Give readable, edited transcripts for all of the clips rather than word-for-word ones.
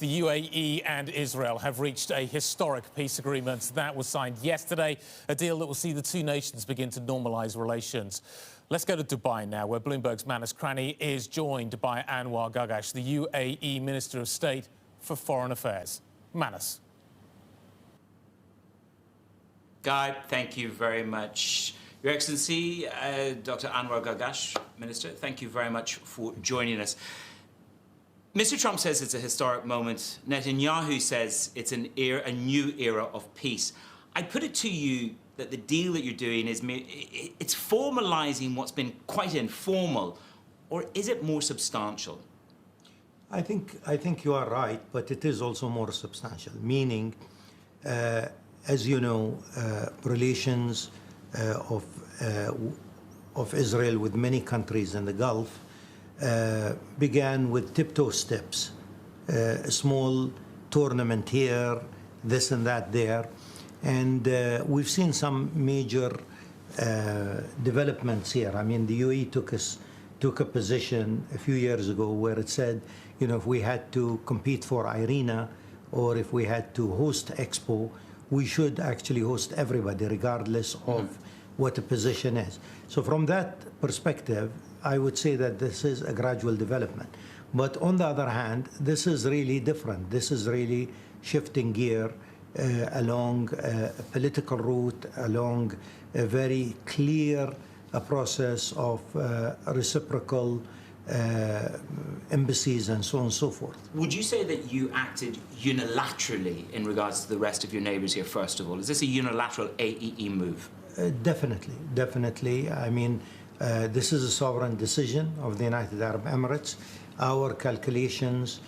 The UAE and Israel have reached a historic peace agreement that was signed yesterday, a deal that will see the two nations begin to normalise relations. Let's go to Dubai now, where Bloomberg's Manus Cranny is joined by Anwar Gargash, the UAE Minister of State for Foreign Affairs. Manus. Guy, thank you very much. Your Excellency, Dr. Anwar Gargash, Minister, thank you very much for joining us. Mr. Trump says it's a historic moment. Netanyahu says it's a new era of peace. I put it to you that the deal that you're doing is it's formalising what's been quite informal, or is it more substantial? I think you are right, but it is also more substantial. Meaning, as you know, relations of Israel with many countries in the Gulf began with tiptoe steps, a small tournament here, this and that there, and we've seen some major developments here. I mean, the UAE took a position a few years ago where it said, you know, if we had to compete for IRENA or if we had to host Expo, we should actually host everybody, regardless of what the position is. So from that perspective, I would say that this is a gradual development. But on the other hand, this is really different. This is really shifting gear along a political route, along a very clear process of reciprocal embassies and so on and so forth. Would you say that you acted unilaterally in regards to the rest of your neighbours here, first of all? Is this a unilateral AEE move? Definitely. I mean, this is a sovereign decision of the United Arab Emirates. Our calculations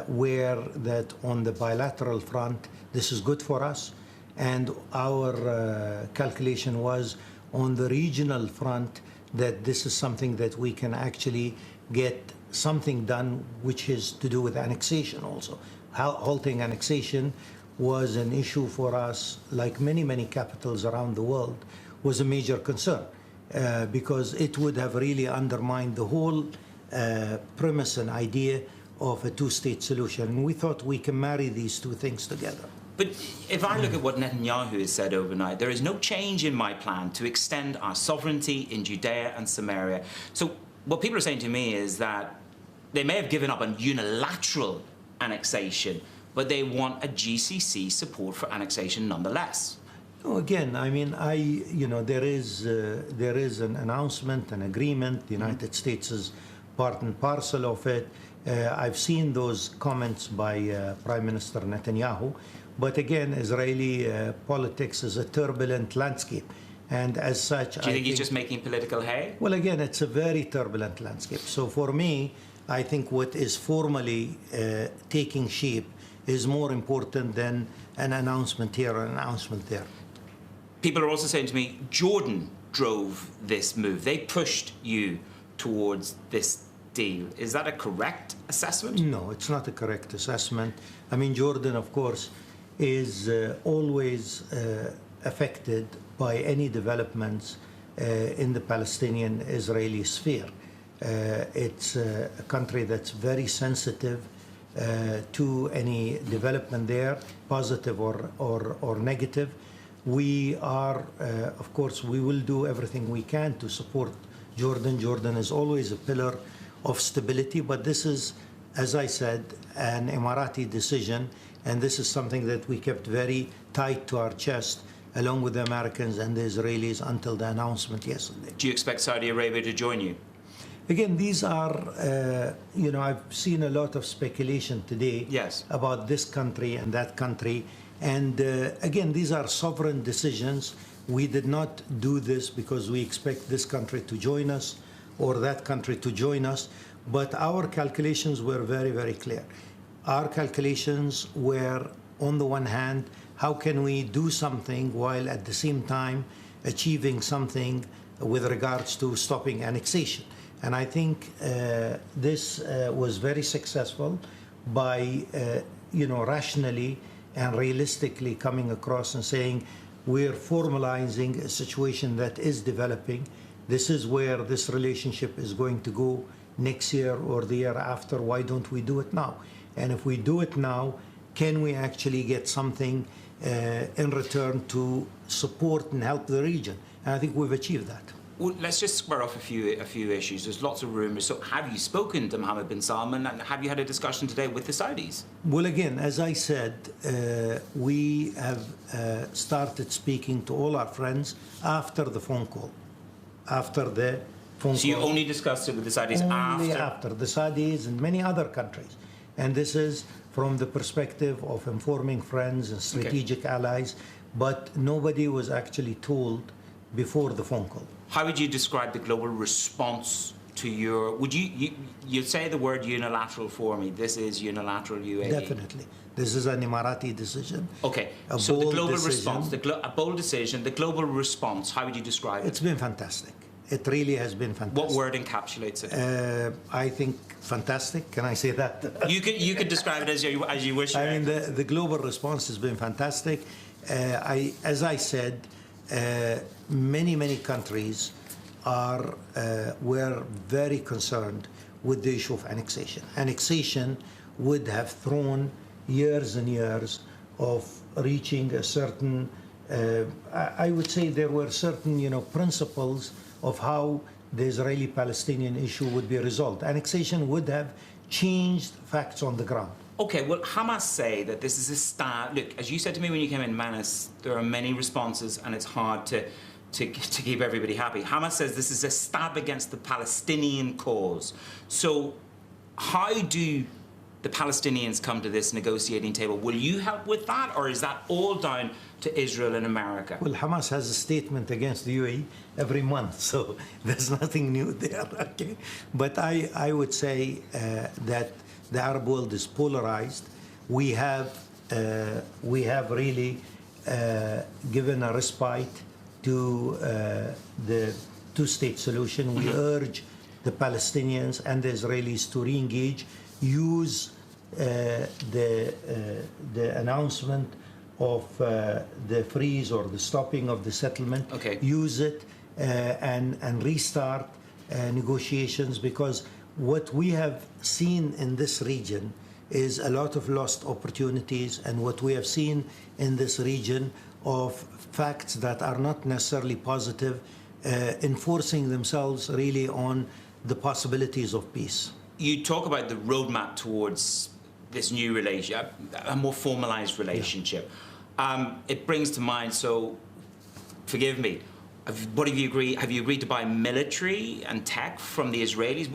were that on the bilateral front, this is good for us. And our calculation was on the regional front that this is something that we can actually get something done, which is to do with annexation also. Halting annexation was an issue for us, like many capitals around the world, was a major concern because it would have really undermined the whole premise and idea of a two-state solution. And we thought we can marry these two things together. But if I look at what Netanyahu has said overnight, there is no change in my plan to extend our sovereignty in Judea and Samaria. So what people are saying to me is that they may have given up on unilateral annexation, but they want a GCC support for annexation nonetheless. No, again, I mean, there is an announcement, an agreement. The United States is part and parcel of it. I've seen those comments by Prime Minister Netanyahu. But again, Israeli politics is a turbulent landscape. And as such, do you think he's just making political hay? Well, again, it's a very turbulent landscape. So for me, I think what is formally taking shape is more important than an announcement here or an announcement there. People are also saying to me, Jordan drove this move. They pushed you towards this deal. Is that a correct assessment? No, it's not a correct assessment. I mean, Jordan, of course, is always affected by any developments in the Palestinian-Israeli sphere. It's a country that's very sensitive to any development there, positive or negative. We are, of course, we will do everything we can to support Jordan. Jordan is always a pillar of stability, but this is, as I said, an Emirati decision, and this is something that we kept very tight to our chest, along with the Americans and the Israelis, until the announcement yesterday. Do you expect Saudi Arabia to join you? Again, these are, I've seen a lot of speculation today about this country and that country. And again, these are sovereign decisions. We did not do this because we expect this country to join us or that country to join us. But our calculations were very clear. Our calculations were, on the one hand, how can we do something while at the same time achieving something with regards to stopping annexation. And I think this was very successful by, rationally and realistically coming across and saying, we're formalizing a situation that is developing. This is where this relationship is going to go next year or the year after. Why don't we do it now? And if we do it now, can we actually get something in return to support and help the region? And I think we've achieved that. Well, let's just square off a few issues. There's lots of rumours. So have you spoken to Mohammed bin Salman, and have you had a discussion today with the Saudis? Well, again, as I said, we have started speaking to all our friends after the phone call. After the phone call. So you only discussed it with the Saudis only after the Saudis and many other countries. And this is from the perspective of informing friends and strategic allies, but nobody was actually told before the phone call. How would you describe the global response to your... Would you say the word unilateral for me? This is unilateral UAE? Definitely. This is an Emirati decision. Okay. So the global response, a bold decision, the global response, how would you describe it? It's been fantastic. It really has been fantastic. What word encapsulates it? I think fantastic. Can I say that? You could describe it as you wish. I mean, the global response has been fantastic. As I said, many countries were very concerned with the issue of annexation. Annexation would have thrown years and years of reaching a certain, I would say there were certain, principles of how the Israeli-Palestinian issue would be resolved. Annexation would have changed facts on the ground. Okay, well, Hamas say that this is a stab. Look, as you said to me when you came in, Manus, there are many responses and it's hard to keep everybody happy. Hamas says this is a stab against the Palestinian cause. So how do the Palestinians come to this negotiating table? Will you help with that, or is that all down to Israel and America? Well, Hamas has a statement against the UAE every month, so there's nothing new there. Okay, but I would say that the Arab world is polarized. We have really given a respite to the two-state solution. We urge the Palestinians and the Israelis to re-engage, use the announcement of the freeze or the stopping of the settlement, use it and restart negotiations, because what we have seen in this region is a lot of lost opportunities, and what we have seen in this region of facts that are not necessarily positive, enforcing themselves really on the possibilities of peace. You talk about the roadmap towards this new relationship, a more formalized relationship. Yeah. It brings to mind, so forgive me, what have you agreed? Have you agreed to buy military and tech from the Israelis?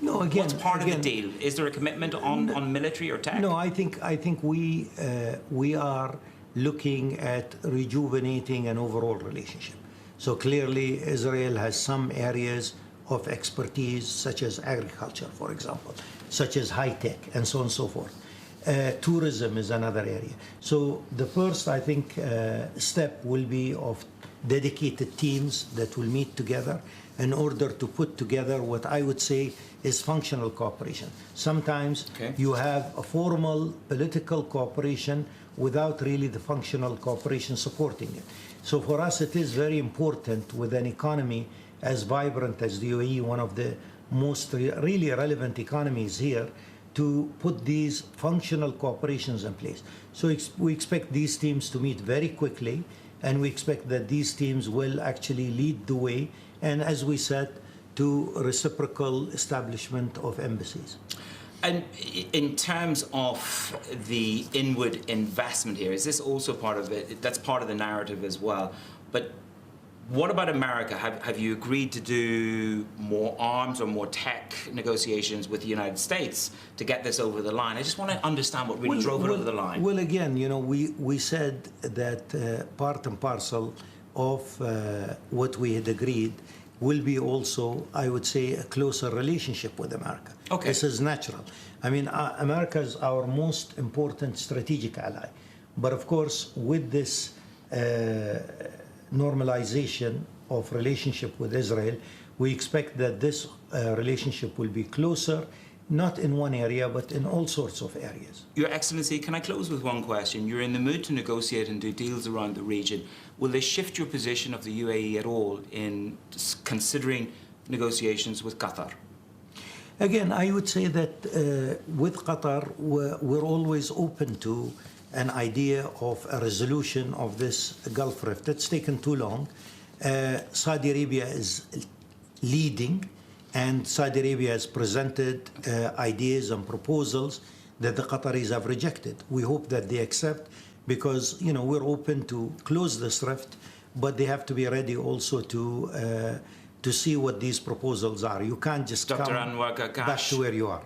No, again, what's part of the deal? Is there a commitment on military or tech? No, I think we are looking at rejuvenating an overall relationship. So clearly, Israel has some areas of expertise, such as agriculture, for example, such as high tech, and so on and so forth. Tourism is another area. So the first, I think, step will be of dedicated teams that will meet together in order to put together what I would say is functional cooperation. Sometimes you have a formal political cooperation without really the functional cooperation supporting it. So for us, it is very important, with an economy as vibrant as the UAE, one of the most really relevant economies here, to put these functional cooperations in place. So we expect these teams to meet very quickly, and we expect that these teams will actually lead the way, and as we said, to reciprocal establishment of embassies. And in terms of the inward investment here, is this also part of it? That's part of the narrative as well. But what about America? Have you agreed to do more arms or more tech negotiations with the United States to get this over the line? I just want to understand what really drove it over the line. Well, again, we said that part and parcel of what we had agreed will be also, I would say, a closer relationship with America. Okay. This is natural. I mean, America is our most important strategic ally. But of course, with this normalization of relationship with Israel, we expect that this relationship will be closer, not in one area, but in all sorts of areas. Your Excellency, can I close with one question? You're in the mood to negotiate and do deals around the region. Will they shift your position of the UAE at all in considering negotiations with Qatar? Again, I would say that with Qatar, we're always open to an idea of a resolution of this Gulf rift. It's taken too long. Saudi Arabia is leading, and Saudi Arabia has presented ideas and proposals that the Qataris have rejected. We hope that they accept, because we're open to close this rift, but they have to be ready also to see what these proposals are. You can't just Dr. come Anwar Gargash, back to where you are.